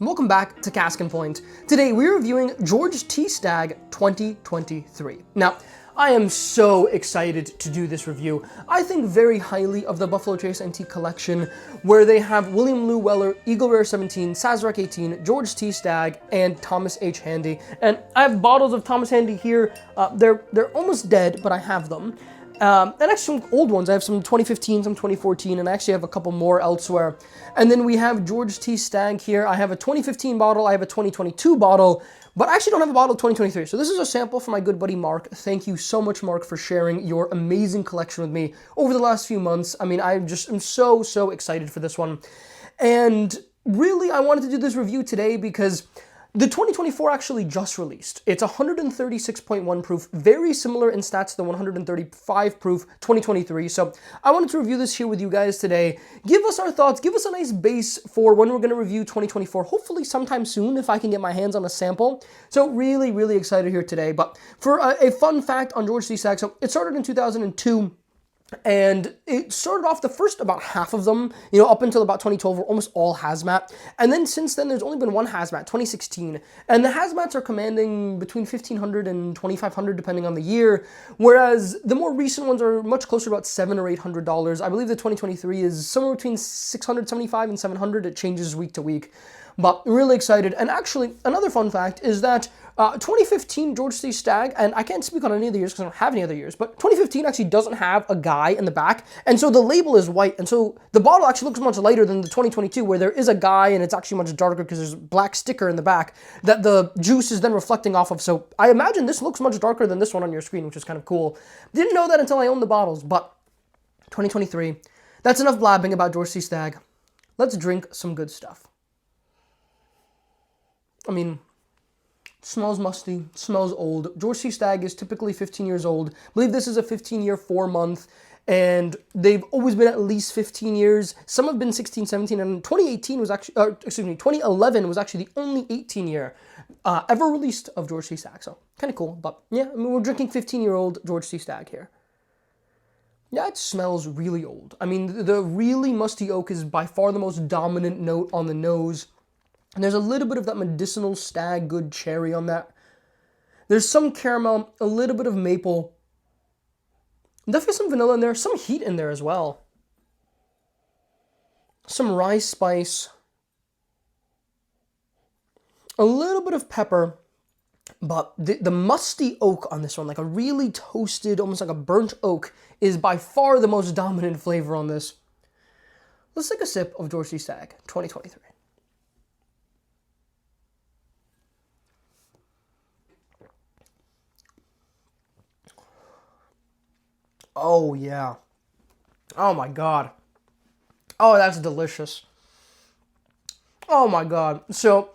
Welcome back to Cask and Point. Today we're reviewing George T Stagg 2023. Now, I am so excited to do this review. I think very highly of the Buffalo Trace Antique Collection, where they have William Lou Weller, Eagle Rare 17, Sazerac 18, George T Stagg, and Thomas H. Handy. And I have bottles of Thomas Handy here. They're almost dead, but I have them. And actually some old ones. I have some 2015, some 2014, and I actually have a couple more elsewhere. And then we have George T Stagg here. I have a 2015 bottle, I have a 2022 bottle, but I actually don't have a bottle of 2023. So this is a sample from my good buddy Mark. Thank you so much, Mark, for sharing your amazing collection with me over the last few months. I mean, I just am so excited for this one. And really, I wanted to do this review today because the 2024 actually just released. It's 136.1 proof, very similar in stats to the 135 proof 2023. So I wanted to review this here with you guys today. Give us our thoughts, give us a nice base for when we're going to review 2024, hopefully sometime soon if I can get my hands on a sample. So really excited here today. But for a fun fact on George T Stagg, so it started in 2002. And it started off, the first about half of them, up until about 2012, were almost all hazmat. And then since then, there's only been one hazmat, 2016. And the hazmats are commanding between $1,500 and $2,500, depending on the year. Whereas the more recent ones are much closer to about $700 or $800. I believe the 2023 is somewhere between $675 and $700. It changes week to week. But really excited. And actually, another fun fact is that 2015 George T Stagg, and I can't speak on any of the years because I don't have any other years, but 2015 actually doesn't have a guy in the back, and so the label is white, and so the bottle actually looks much lighter than the 2022, where there is a guy and it's actually much darker because there's a black sticker in the back that the juice is then reflecting off of. So I imagine this looks much darker than this one on your screen, which is kind of cool. Didn't know that until I owned the bottles, but 2023. That's enough blabbing about George T Stagg. Let's drink some good stuff. I mean, smells musty, smells old. George T Stagg is typically 15 years old. I believe this is a 15-year, 4-month, and they've always been at least 15 years. Some have been 16, 17, and 2018 was actually, 2011 was actually the only 18-year ever released of George T Stagg. So kind of cool, but yeah, I mean, we're drinking 15-year-old George T Stagg here. Yeah, it smells really old. I mean, the really musty oak is by far the most dominant note on the nose. And there's a little bit of that medicinal stag good cherry on that. There's some caramel, a little bit of maple. Definitely some vanilla in there, some heat in there as well. Some rice spice. A little bit of pepper. But the musty oak on this one, like a really toasted, almost like a burnt oak, is by far the most dominant flavor on this. Let's take a sip of George T Stagg 2023. Oh, yeah. Oh, my God. Oh, that's delicious. Oh, my God. So,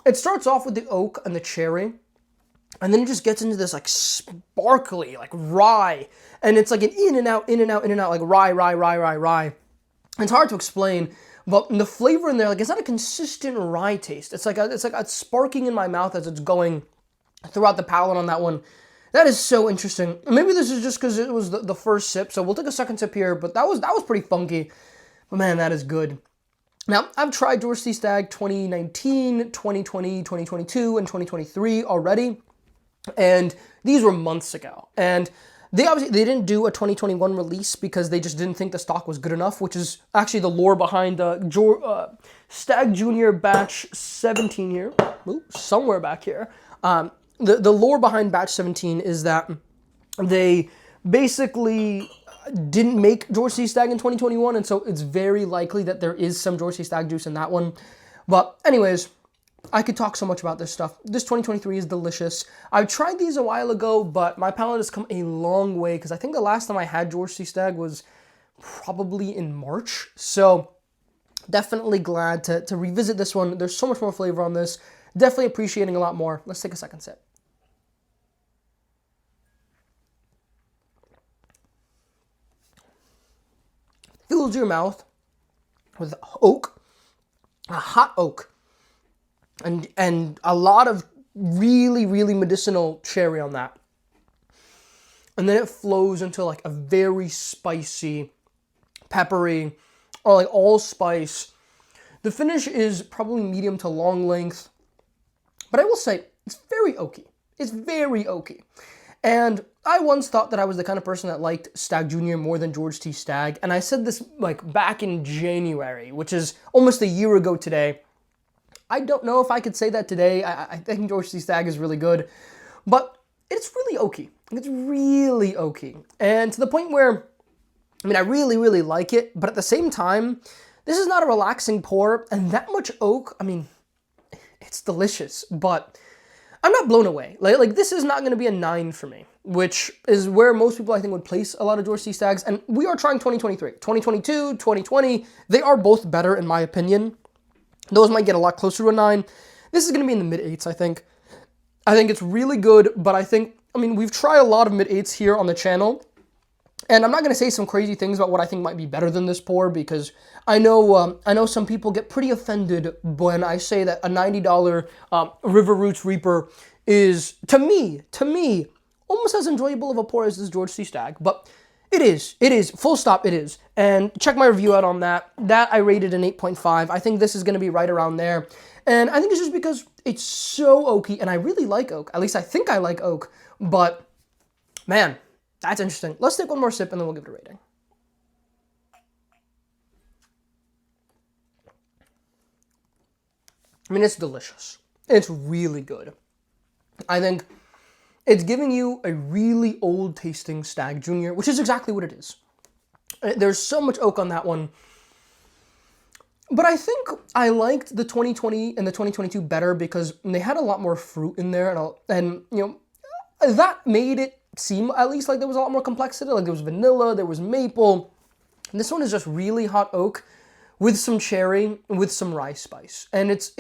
it starts off with the oak and the cherry, and then it just gets into this, like, sparkly, like, rye. And it's like an in and out, like rye. And it's hard to explain, but the flavor in there, like, it's not a consistent rye taste. It's like it's sparking in my mouth as it's going throughout the palate on that one. That is so interesting. Maybe this is just because it was the first sip, so we'll take a second sip here, but that was pretty funky. But man, that is good. Now, I've tried George T Stagg 2019, 2020, 2022, and 2023 already, and these were months ago. And they didn't do a 2021 release because they just didn't think the stock was good enough, which is actually the lore behind Stagg Junior Batch 17 here. Ooh, somewhere back here. The lore behind Batch 17 is that they basically didn't make George T Stagg in 2021, and so it's very likely that there is some George T Stagg juice in that one. But anyways, I could talk so much about this stuff. This 2023 is delicious. I tried these a while ago, but my palate has come a long way, because I think the last time I had George T Stagg was probably in March. So definitely glad to revisit this one. There's so much more flavor on this. Definitely appreciating a lot more. Let's take a second sip. Fills your mouth with oak, a hot oak, and a lot of really medicinal cherry on that. And then it flows into like a very spicy, peppery, or like allspice The finish is probably medium to long length, but I will say it's very oaky. It's very oaky. And I once thought that I was the kind of person that liked Stagg Jr. more than George T Stagg, and I said this like back in January, which is almost a year ago today. I don't know if I could say that today. I think George T Stagg is really good, but it's really oaky. It's really oaky. And to the point where, I mean, I really, really like it, but at the same time, this is not a relaxing pour, and that much oak, I mean, it's delicious, but I'm not blown away. Like this is not going to be a 9 for me, which is where most people, I think, would place a lot of George T Staggs, and we are trying 2023. 2022, 2020, they are both better, in my opinion. Those might get a lot closer to a 9. This is going to be in the mid-8s, I think. I think it's really good, but I mean, we've tried a lot of mid-8s here on the channel, and I'm not going to say some crazy things about what I think might be better than this pour, because I know some people get pretty offended when I say that a $90 River Roots Reaper is, to me, almost as enjoyable of a pour as this George T Stagg, but it is, full stop, it is. And check my review out on that. That I rated an 8.5. I think this is going to be right around there. And I think it's just because it's so oaky, and I really like oak. At least I think I like oak, but man, that's interesting. Let's take one more sip and then we'll give it a rating. I mean, it's delicious. It's really good. I think it's giving you a really old tasting Stagg Jr., which is exactly what it is. There's so much oak on that one. But I think I liked the 2020 and the 2022 better because they had a lot more fruit in there, and you know, that made it seem at least like there was a lot more complexity. Like there was vanilla, there was maple. And this one is just really hot oak with some cherry, with some rye spice. And it's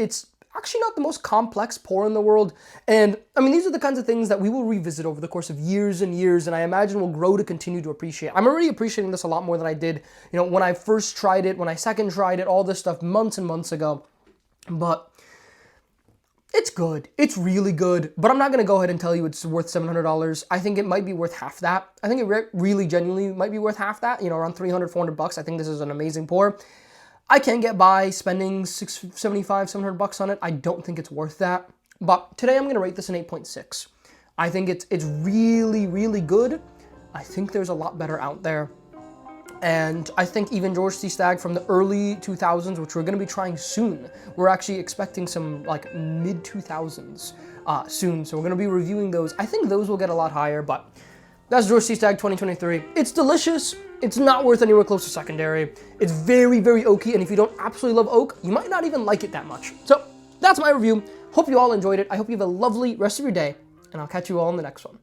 actually not the most complex pour in the world. And I mean, these are the kinds of things that we will revisit over the course of years and years, and I imagine will grow to continue to appreciate. I'm already appreciating this a lot more than I did, you know, when I first tried it, when I second tried it, all this stuff months and months ago. But it's good. It's really good. But I'm not going to go ahead and tell you it's worth $700. I think it might be worth half that. I think it really genuinely might be worth half that, you know, around 300, 400 bucks. I think this is an amazing pour. I can't get by spending $675, $700 on it. I don't think it's worth that. But today I'm going to rate this an 8.6. I think it's really, really good. I think there's a lot better out there. And I think even George T Stagg from the early 2000s, which we're going to be trying soon, we're actually expecting some like mid-2000s soon. So we're going to be reviewing those. I think those will get a lot higher, but that's George T Stagg 2023. It's delicious. It's not worth anywhere close to secondary. It's very, very oaky, and if you don't absolutely love oak, you might not even like it that much. So that's my review. Hope you all enjoyed it. I hope you have a lovely rest of your day, and I'll catch you all in the next one.